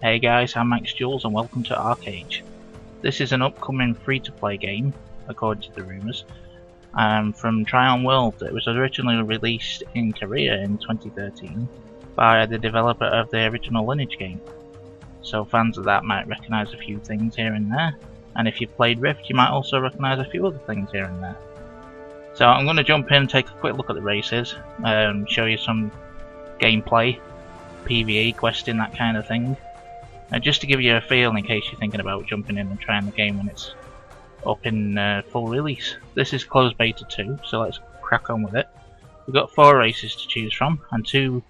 Hey guys, I'm Max Jules and welcome to ArcheAge. This is an upcoming free-to-play game, according to the rumours, from Tryon World. It was originally released in Korea in 2013 by the developer of the original Lineage game. So fans of that might recognise a few things here and there, and if you've played Rift you might also recognise a few other things here and there. So I'm going to jump in, take a quick look at the races, show you some gameplay, PvE, questing, that kind of thing. Just to give you a feel in case you're thinking about jumping in and trying the game when it's up in full release. This is closed beta 2, so let's crack on with it. We've got 4 races to choose from and 2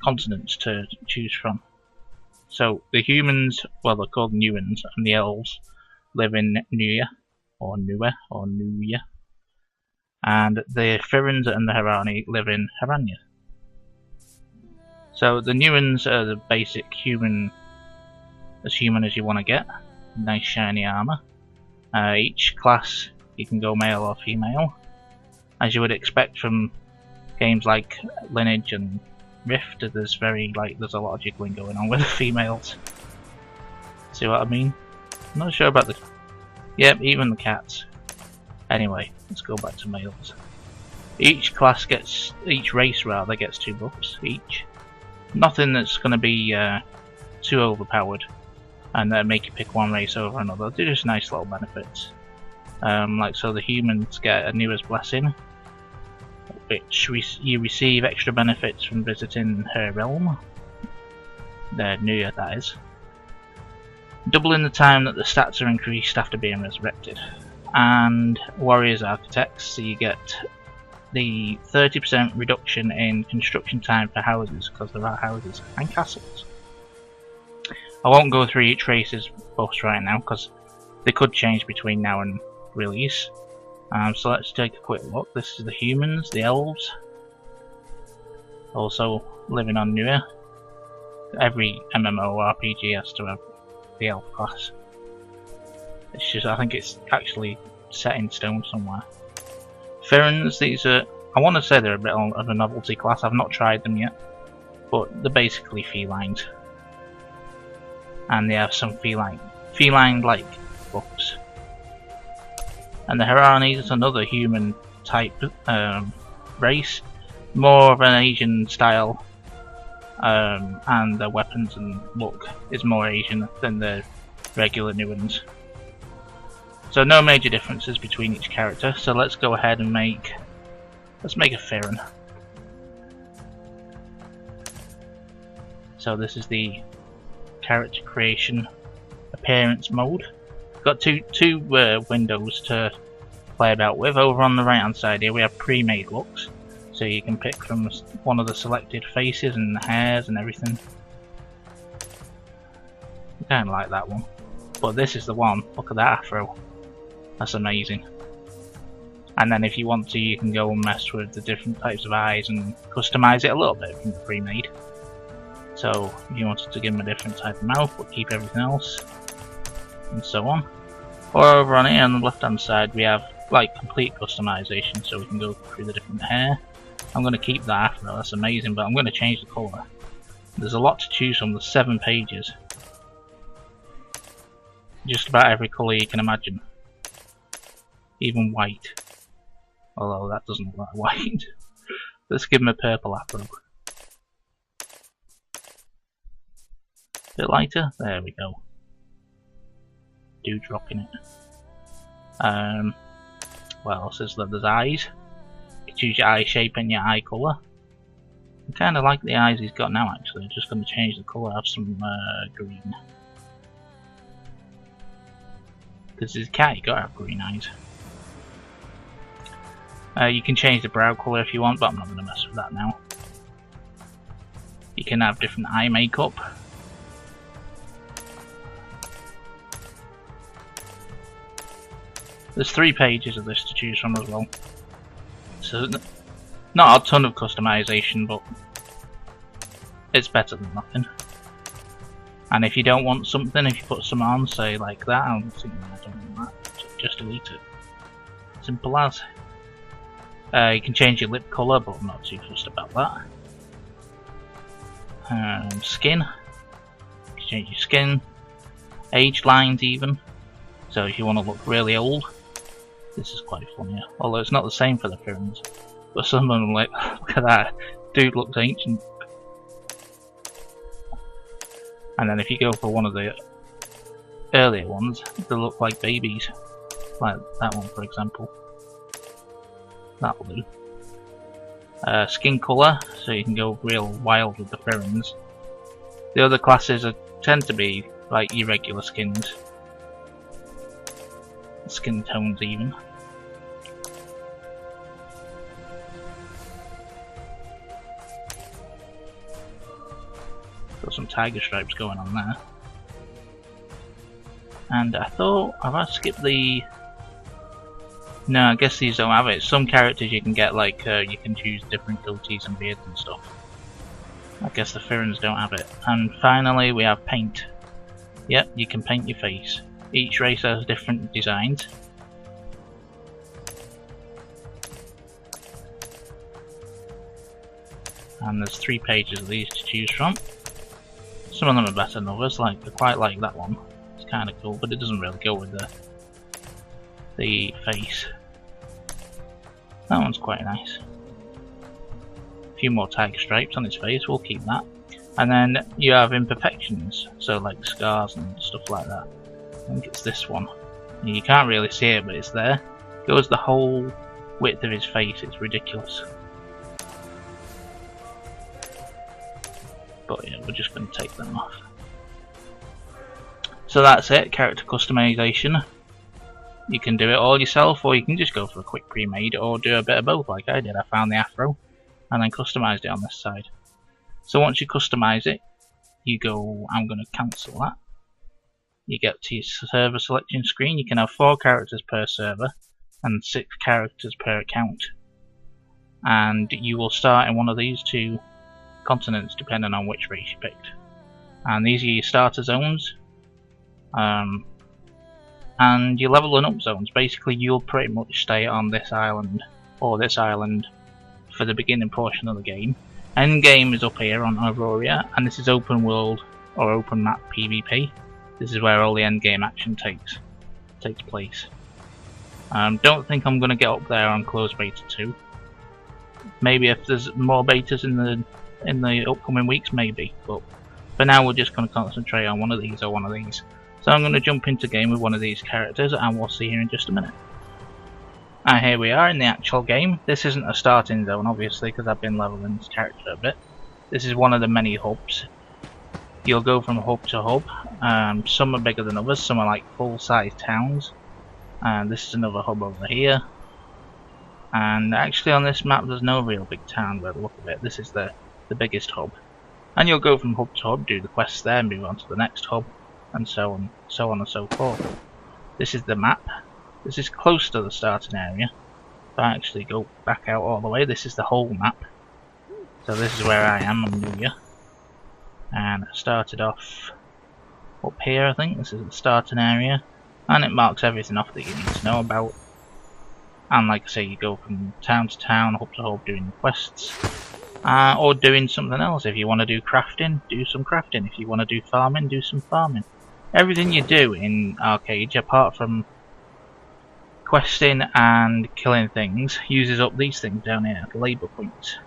continents to choose from. So the humans, well they're called Newans, and the elves live in Nuya, or Nuya, and the Firans and the Harani live in Harania. So the Newans are the basic human as you want to get. Nice shiny armor. Each class you can go male or female, as you would expect from games like Lineage and Rift. There's a lot of jiggling going on with the females. See what I mean? I'm not sure about the. Yep, even the cats. Anyway, let's go back to males. Each race gets 2 buffs each. Nothing that's going to be too overpowered and make you pick one race over another. They're just nice little benefits. So the humans get a Nua's Blessing, which you receive extra benefits from visiting her realm. Nuya, that is. Doubling the time that the stats are increased after being resurrected. And Warriors Architects, so you get the 30% reduction in construction time for houses, because there are houses and castles. I won't go through each race's buffs right now because they could change between now and release. So let's take a quick look. This is the humans, the elves, also living on Nuya. Every MMORPG has to have the elf class. It's just, I think it's actually set in stone somewhere. Firans, these are, I want to say they're a bit of a novelty class. I've not tried them yet, but they're basically felines. And they have some feline-like buffs. And the Harani is another human type race, more of an Asian style, and their weapons and look is more Asian than the regular Nuans. So no major differences between each character. So let's go ahead and make a Firan. So this is the character creation appearance mode. Got two windows to play about with. Over on the right hand side here we have pre-made looks, so you can pick from one of the selected faces and the hairs and everything. I kind of like that one, but this is the one. Look at that afro, that's amazing. And then if you want to, you can go and mess with the different types of eyes and customize it a little bit from the pre-made. So if you wanted to give them a different type of mouth but keep everything else, and so on. Or over on here on the left hand side we have like complete customization, so we can go through the different hair. I'm going to keep that afro, that's amazing, but I'm going to change the colour. There's a lot to choose from, there's 7 pages. Just about every colour you can imagine. Even white. Although that doesn't look like white. Let's give him a purple afro. Bit lighter, there we go. Dewdrop in it. What else is there? There's eyes. You can choose your eye shape and your eye colour. I kinda like the eyes he's got now actually. I'm just gonna change the colour, have some green. Because he's a cat, you gotta have green eyes. You can change the brow colour if you want, but I'm not gonna mess with that now. You can have different eye makeup. There's 3 pages of this to choose from as well. So not a ton of customization, but it's better than nothing. And if you don't want something, if you put some on, say like that, I don't want that, just delete it. Simple as. You can change your lip colour, but I'm not too fussed about that. Skin. can change your skin, age lines even. So if you want to look really old, this is quite fun, yeah. Although it's not the same for the Pyramids. But some of them, like, look at that, dude looks ancient. And then if you go for one of the earlier ones, they look like babies. Like that one, for example. That'll do. Skin colour, so you can go real wild with the Pyramids. The other classes tend to be like irregular skins. Skin tones even. Got some tiger stripes going on there. And I thought, have I skipped the... No, I guess these don't have it. Some characters you can get, like, you can choose different goatees and beards and stuff. I guess the Pyramids don't have it. And finally we have paint. Yep, you can paint your face. Each race has different designs. And there's 3 pages of these to choose from. Some of them are better than others, like I quite like that one. It's kind of cool, but it doesn't really go with the face. That one's quite nice. A few more tiger stripes on his face, we'll keep that. And then you have imperfections, so like scars and stuff like that. I think it's this one. You can't really see it, but it's there. It goes the whole width of his face, it's ridiculous. But yeah, we're just going to take them off. So that's it, character customization. You can do it all yourself, or you can just go for a quick pre-made, or do a bit of both like I did. I found the afro, and then customized it on this side. So once you customize it, you go, I'm going to cancel that. You get to your server selection screen. You can have 4 characters per server, and 6 characters per account. And you will start in one of these 2 continents, depending on which race you picked. And these are your starter zones. And your leveling up zones. Basically, you'll pretty much stay on this island, or this island, for the beginning portion of the game. End game is up here on Aurora, and this is open world, or open map PvP. This is where all the end game action takes place. Don't think I'm going to get up there on closed beta 2. Maybe if there's more betas in the upcoming weeks, maybe. But for now, we're just going to concentrate on one of these or one of these. So I'm going to jump into game with one of these characters, and we'll see you in just a minute. And here we are in the actual game. This isn't a starting zone, obviously, because I've been leveling this character a bit. This is one of the many hubs. You'll go from hub to hub. Some are bigger than others. Some are like full-size towns. And this is another hub over here. And actually on this map there's no real big town by the look of it. This is the biggest hub. And you'll go from hub to hub, do the quests there, move on to the next hub, and so on and so forth. This is the map. This is close to the starting area. If I actually go back out all the way, this is the whole map. So this is where I am, I'm new here. And I started off up here, I think. This is the starting area. And it marks everything off that you need to know about. And like I say, you go from town to town, hub to hub, doing quests. Or doing something else. If you want to do crafting, do some crafting. If you want to do farming, do some farming. Everything you do in ArcheAge, apart from questing and killing things, uses up these things down here, labour points.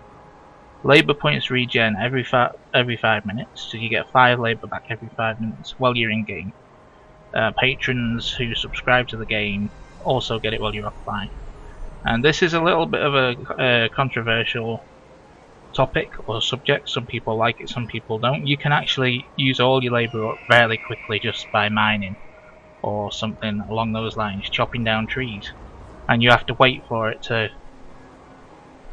Labour points regen every 5 minutes, so you get 5 labour back every 5 minutes while you're in game. Patrons who subscribe to the game also get it while you're offline. And this is a little bit of a controversial topic or subject. Some people like it, some people don't. You can actually use all your labour up fairly quickly just by mining or something along those lines, chopping down trees, and you have to wait for it to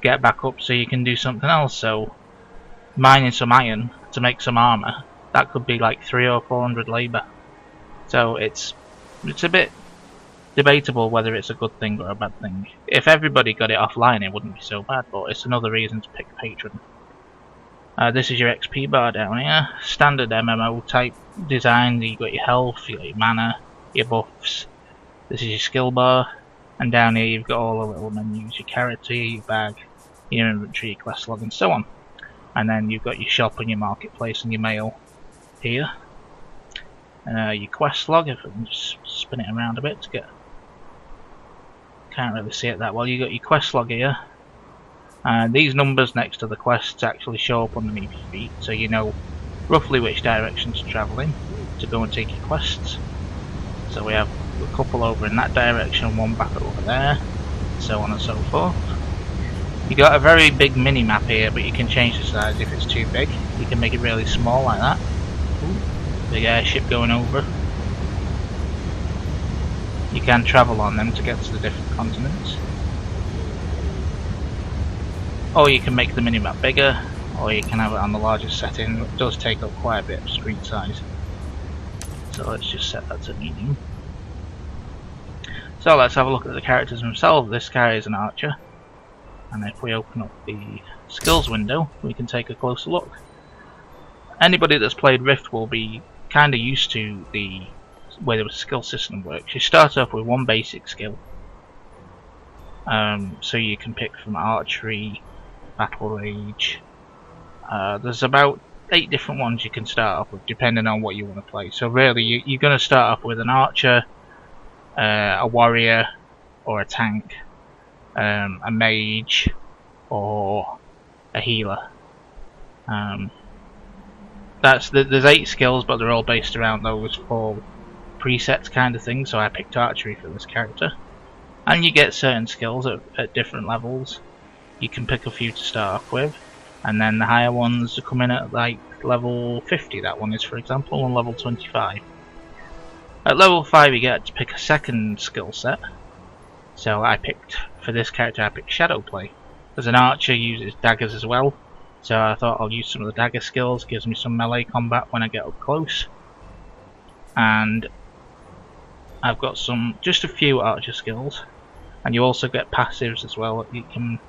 get back up so you can do something else. So mining some iron to make some armour, that could be like 300 or 400 labour. So it's a bit debatable whether it's a good thing or a bad thing. If everybody got it offline, it wouldn't be so bad, but it's another reason to pick Patron. This is your XP bar down here. Standard MMO type design. You got your health, you got your mana, your buffs. This is your skill bar, and down here you've got all the little menus: your character, your bag, your inventory, your quest log, and so on. And then you've got your shop and your marketplace and your mail here. your quest log, if I can just spin it around a bit to get... Can't really see it that well. You got your quest log here. And these numbers next to the quests actually show up underneath your feet, so you know roughly which direction to travel in to go and take your quests. So we have a couple over in that direction, one back over there, so on and so forth. You got a very big mini map here, but you can change the size if it's too big. You can make it really small like that. Ooh, big airship going over. You can travel on them to get to the different continents. Or you can make the minimap bigger, or you can have it on the largest setting. It does take up quite a bit of screen size. So let's just set that to medium. So let's have a look at the characters themselves. This guy is an archer. And if we open up the skills window, we can take a closer look. Anybody that's played Rift will be kind of used to the way the skill system works. You start off with one basic skill. So you can pick from archery, battle rage. There's about 8 different ones you can start off with depending on what you want to play. So really you're going to start off with an archer, a warrior or a tank, a mage or a healer. There's 8 skills, but they're all based around those 4 presets kind of thing. So I picked archery for this character. And you get certain skills at different levels. You can pick a few to start off with, and then the higher ones come in at like level 50, that one is for example, and level 25. At level 5 you get to pick a second skill set. So for this character I picked Shadow Play. As an archer uses daggers as well, so I thought I'll use some of the dagger skills, gives me some melee combat when I get up close. And I've got just a few archer skills. And you also get passives as well that you can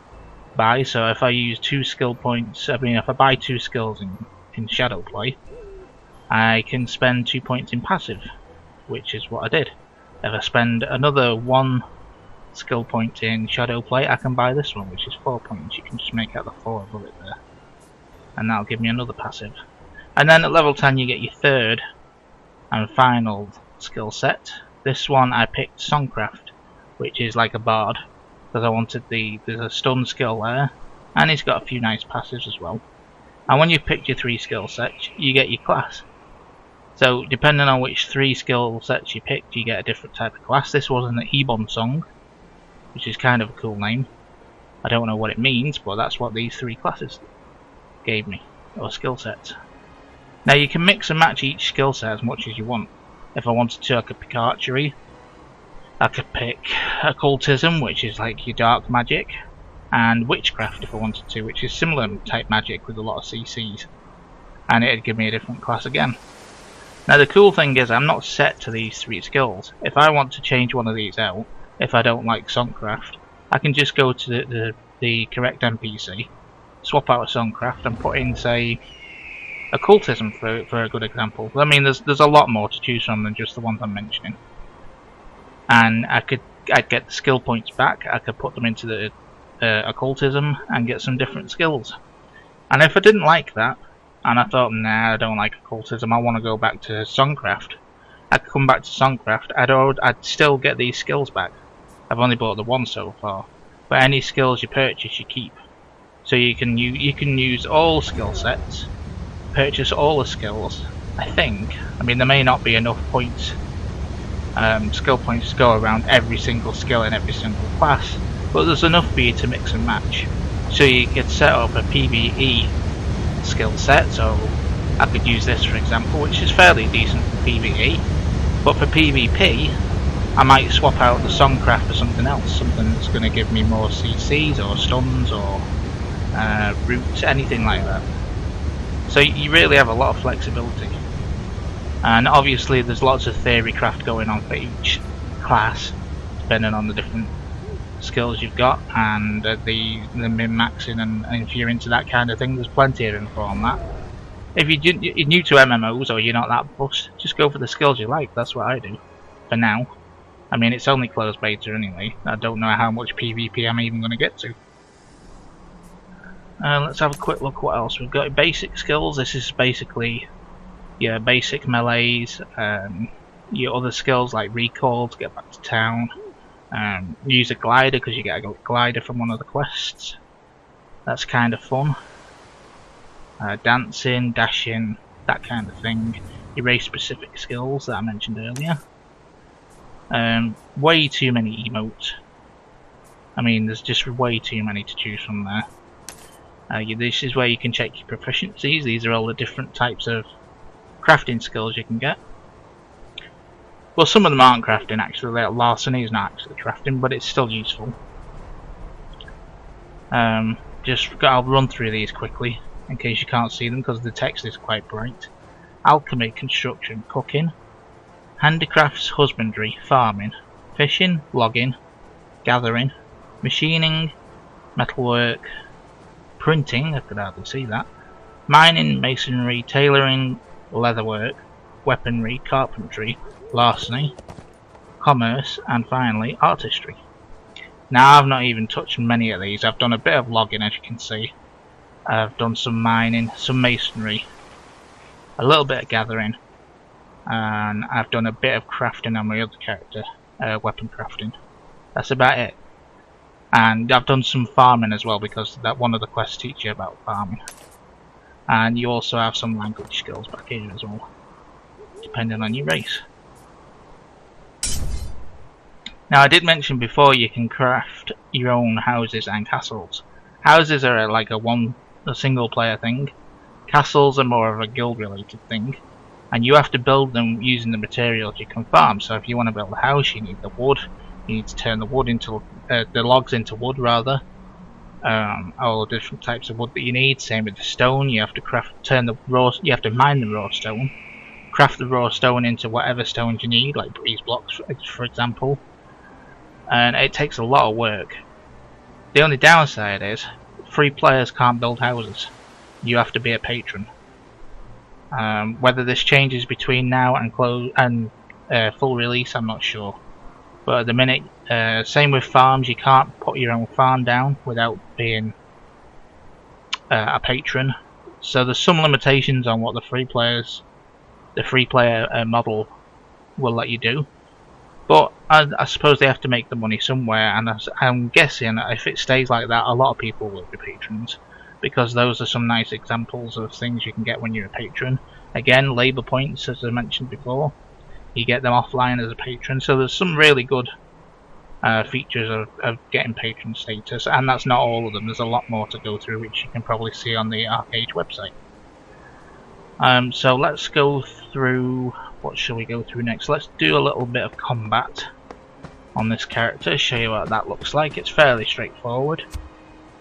buy. So if I use 2 skill points, if I buy 2 skills in Shadow Play, I can spend 2 points in passive, which is what I did. If I spend another 1 skill point in Shadow Play, I can buy this one, which is 4 points. You can just make out the 4 above it there, and that'll give me another passive. And then at level 10 you get your third and final skill set. This one I picked Songcraft, which is like a bard, because I wanted there's a stun skill there, and he's got a few nice passives as well. And when you pick your 3 skill sets, you get your class. So depending on which 3 skill sets you picked, you get a different type of class. This was an Ebon song, which is kind of a cool name. I don't know what it means, but that's what these 3 classes gave me, or skill sets. Now you can mix and match each skill set as much as you want. If I wanted to, I could pick archery. I could pick occultism, which is like your dark magic, and witchcraft if I wanted to, which is similar type magic with a lot of CCs, and it'd give me a different class again. Now the cool thing is I'm not set to these 3 skills. If I want to change one of these out, if I don't like Songcraft, I can just go to the correct NPC, swap out a Songcraft and put in, say, occultism for a good example. I mean there's a lot more to choose from than just the ones I'm mentioning. And I'd get the skill points back. I could put them into the occultism and get some different skills. And if I didn't like that, and I thought, nah, I don't like occultism, I want to go back to Songcraft, I could come back to Songcraft. I'd still get these skills back. I've only bought the 1 so far, but any skills you purchase, you keep. So you can use all skill sets, purchase all the skills. I think. I mean, there may not be enough points. Skill points to go around every single skill in every single class, but there's enough for you to mix and match. So you could set up a PvE skill set, so I could use this for example, which is fairly decent for PvE, but for PvP I might swap out the Songcraft for something else, something that's going to give me more CCs or stuns or roots, anything like that. So you really have a lot of flexibility. And obviously there's lots of theory craft going on for each class, depending on the different skills you've got and the min-maxing, and if you're into that kind of thing, there's plenty of info on that. If you're new to MMOs or you're not that fussed, just go for the skills you like. That's what I do, for now. I mean, it's only closed beta anyway. I don't know how much PvP I'm even going to get to. Let's have a quick look what else we've got. Basic skills, this is basically your basic melees, your other skills like recall to get back to town, use a glider because you get a glider from one of the quests. That's kind of fun. Dancing, dashing, that kind of thing. Your race specific skills that I mentioned earlier. Way too many emotes. I mean, there's just way too many to choose from there. This is where you can check your proficiencies. These are all the different types of crafting skills you can get. Well, some of them aren't crafting actually. Like larceny is not actually crafting, but it's still useful. I'll run through these quickly in case you can't see them because the text is quite bright. Alchemy, construction, cooking, handicrafts, husbandry, farming, fishing, logging, gathering, machining, metalwork, printing, I could hardly see that, mining, masonry, tailoring, leatherwork, weaponry, carpentry, larceny, commerce, and finally artistry. Now I've not even touched many of these. I've done a bit of logging, as you can see. I've done some mining, some masonry, a little bit of gathering, and I've done a bit of crafting on my other character, weapon crafting. That's about it. And I've done some farming as well because that one of the quests teach you about farming. And you also have some language skills back here as well, depending on your race. Now I did mention before you can craft your own houses and castles. Houses are like a single player thing. Castles are more of a guild related thing. And you have to build them using the materials you can farm. So if you want to build a house, you need the wood. You need to turn the wood into the logs into wood rather. All the different types of wood that you need. Same with the stone. You have to you have to mine the raw stone. Craft the raw stone into whatever stones you need, like breeze blocks for example. And it takes a lot of work. The only downside is free players can't build houses. You have to be a patron. Whether this changes between now and full release, I'm not sure. But at the minute, same with farms, you can't put your own farm down without being a patron. So there's some limitations on what the free player model will let you do. But I suppose they have to make the money somewhere, and I'm guessing if it stays like that, a lot of people will be patrons, because those are some nice examples of things you can get when you're a patron. Again, labour points, as I mentioned before, you get them offline as a patron, so there's some really good features of getting patron status, and that's not all of them. There's a lot more to go through, which you can probably see on the ArcheAge website. So let's go through. What shall we go through next? Let's do a little bit of combat on this character, show you what that looks like. It's fairly straightforward.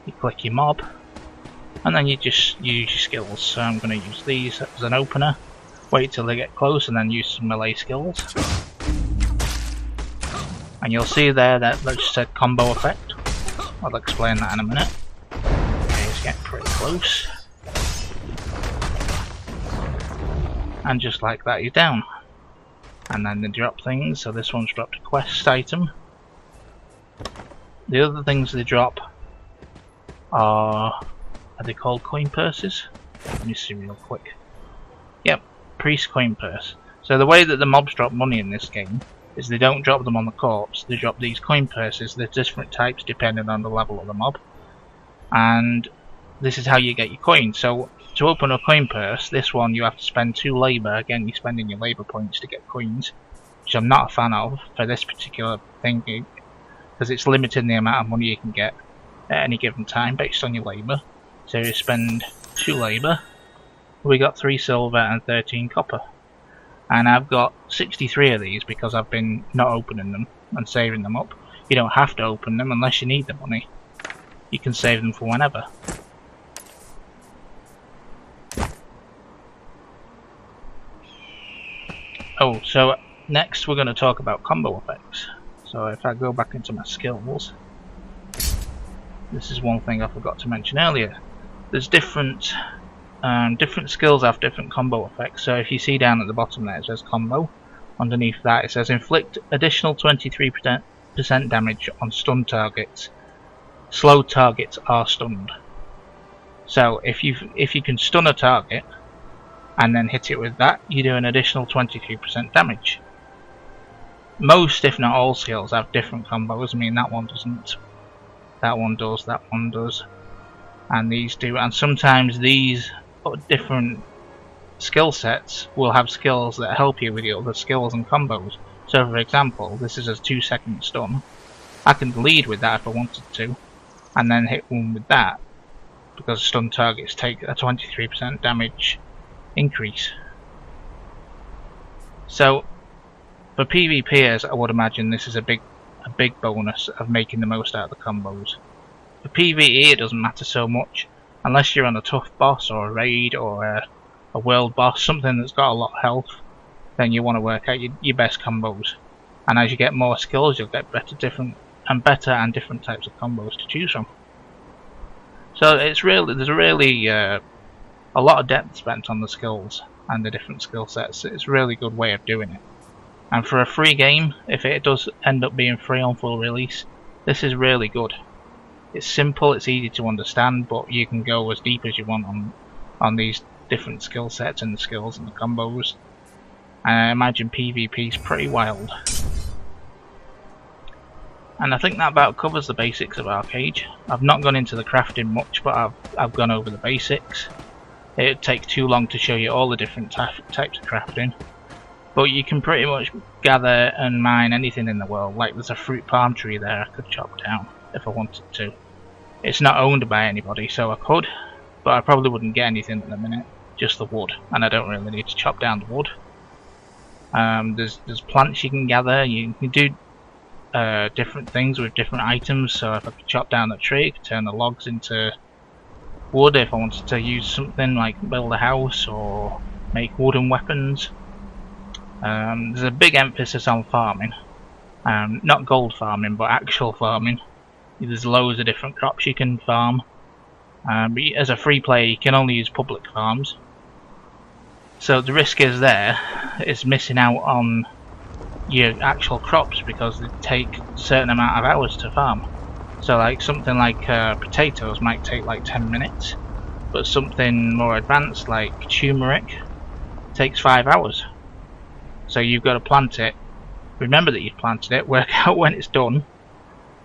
You click your mob, and then you just use your skills. So I'm going to use these as an opener, wait till they get close, and then use some melee skills. And you'll see there that just said combo effect. I'll explain that in a minute. Okay, it's getting pretty close. And just like that, you're down. And then they drop things, so this one's dropped a quest item. The other things they drop are they called coin purses? Let me see real quick. Yep, priest coin purse. So the way that the mobs drop money in this game is they don't drop them on the corpse, they drop these coin purses. There's different types depending on the level of the mob. And this is how you get your coins. So to open a coin purse, this one you have to spend 2 labour. Again, you're spending your labour points to get coins, which I'm not a fan of for this particular thing, because it's limiting the amount of money you can get at any given time based on your labour. So you spend 2 labour. We got 3 silver and 13 copper. And I've got 63 of these because I've been not opening them and saving them up. You don't have to open them unless you need the money. You can save them for whenever. Oh, so next we're going to talk about combo effects. So if I go back into my skills, this is one thing I forgot to mention earlier. There's different skills have different combo effects. So if you see down at the bottom there, it says combo. Underneath that it says inflict additional 23% damage on stunned targets. Slow targets are stunned. So if you can stun a target, and then hit it with that, you do an additional 23% damage. Most, if not all, skills have different combos. I mean, that one doesn't. That one does, that one does, and these do. And sometimes these different skill sets will have skills that help you with your other skills and combos. So for example, this is a 2-second stun. I can lead with that if I wanted to, and then hit one with that, because stun targets take a 23% damage increase. So for PvPers, I would imagine this is a big bonus of making the most out of the combos. For PvE, it doesn't matter so much, unless you're on a tough boss or a raid or a world boss, something that's got a lot of health. Then you want to work out your best combos, and as you get more skills, you'll get better and different types of combos to choose from. So there's really a lot of depth spent on the skills and the different skill sets. It's a really good way of doing it. And for a free game, if it does end up being free on full release, this is really good. It's simple, it's easy to understand, but you can go as deep as you want on these different skill sets and the skills and the combos. And I imagine PvP is pretty wild. And I think that about covers the basics of ArcheAge. I've not gone into the crafting much, but I've gone over the basics. It'd take too long to show you all the different types of crafting. But you can pretty much gather and mine anything in the world. Like there's a fruit palm tree there I could chop down if I wanted to. It's not owned by anybody, so I could, but I probably wouldn't get anything at the minute. Just the wood, and I don't really need to chop down the wood. There's plants you can gather. You can do different things with different items. So if I could chop down the tree, I could turn the logs into wood. If I wanted to use something like build a house or make wooden weapons. There's a big emphasis on farming, not gold farming, but actual farming. There's loads of different crops you can farm, but as a free player you can only use public farms. So the risk is missing out on your actual crops because they take a certain amount of hours to farm. So like something like potatoes might take like 10 minutes, but something more advanced like turmeric takes 5 hours. So you've got to plant it, remember that you've planted it, work out when it's done,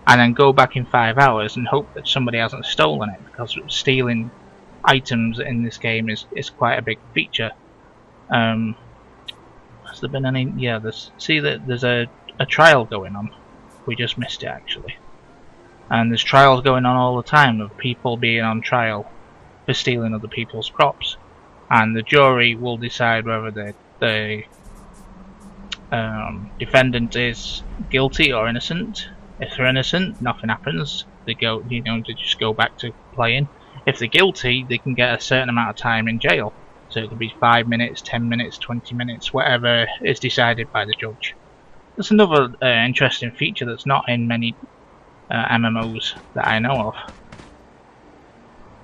and then go back in 5 hours and hope that somebody hasn't stolen it, because stealing items in this game is quite a big feature. Has there been any? Yeah, there's a trial going on. We just missed it actually. And there's trials going on all the time of people being on trial for stealing other people's crops, and the jury will decide whether the defendant is guilty or innocent. If they're innocent, nothing happens. They just go back to playing. If they're guilty, they can get a certain amount of time in jail. So it could be 5 minutes, 10 minutes, 20 minutes, whatever is decided by the judge. That's another interesting feature that's not in many MMOs that I know of.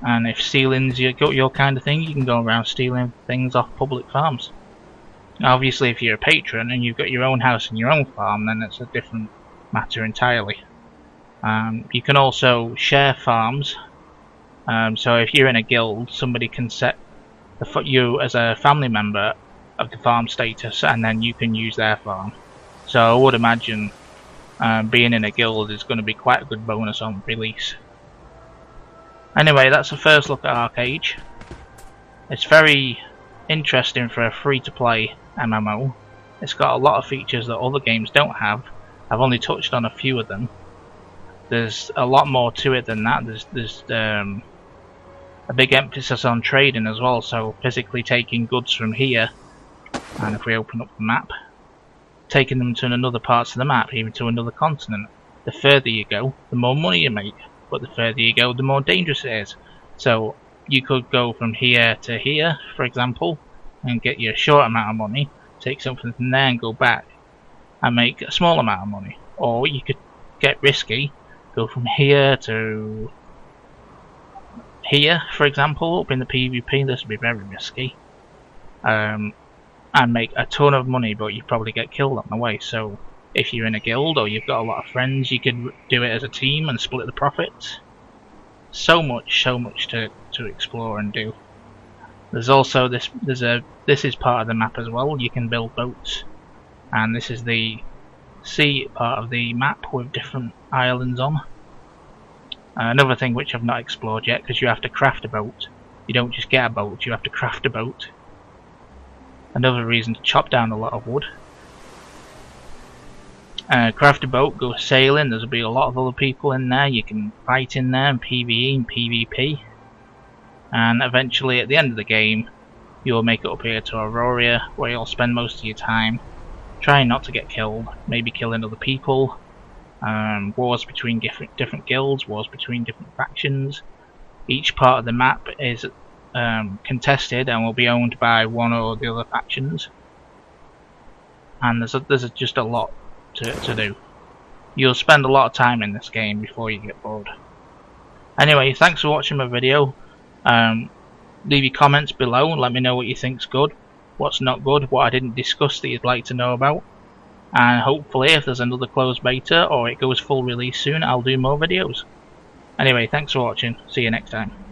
And if stealing's your kind of thing, you can go around stealing things off public farms. Obviously, if you're a patron and you've got your own house and your own farm, then it's a different matter entirely. You can also share farms. So if you're in a guild, somebody can set you as a family member of the farm status, and then you can use their farm. So I would imagine being in a guild is going to be quite a good bonus on release. Anyway, that's the first look at ArcheAge. It's very interesting for a free-to-play MMO. It's got a lot of features that other games don't have. I've only touched on a few of them. There's a lot more to it than that. There's a big emphasis on trading as well, so physically taking goods from here, and if we open up the map, taking them to another parts of the map, even to another continent. The further you go, the more money you make, but the further you go, the more dangerous it is. So you could go from here to here, for example, and get you a short amount of money, take something from there and go back and make a small amount of money. Or you could get risky, go from here to here, for example. Up in the PvP, this would be very risky, and make a ton of money, but you probably get killed on the way. So if you're in a guild or you've got a lot of friends, you could do it as a team and split the profits. So much to explore and do. There's also this is part of the map as well. You can build boats, and this is the sea part of the map with different islands on. Another thing which I've not explored yet, because you have to craft a boat. You don't just get a boat, you have to craft a boat. Another reason to chop down a lot of wood. Craft a boat, go sailing. There'll be a lot of other people in there. You can fight in there and PvE and PvP. And eventually at the end of the game you'll make it up here to Aurora, where you'll spend most of your time trying not to get killed, maybe killing other people. Wars between different guilds, wars between different factions. Each part of the map is contested and will be owned by one or the other factions. And there's just a lot to do. You'll spend a lot of time in this game before you get bored. Anyway, thanks for watching my video. Leave your comments below and let me know what you think's good, what's not good, what I didn't discuss that you'd like to know about. And hopefully if there's another closed beta or it goes full release soon, I'll do more videos. Anyway, thanks for watching. See you next time.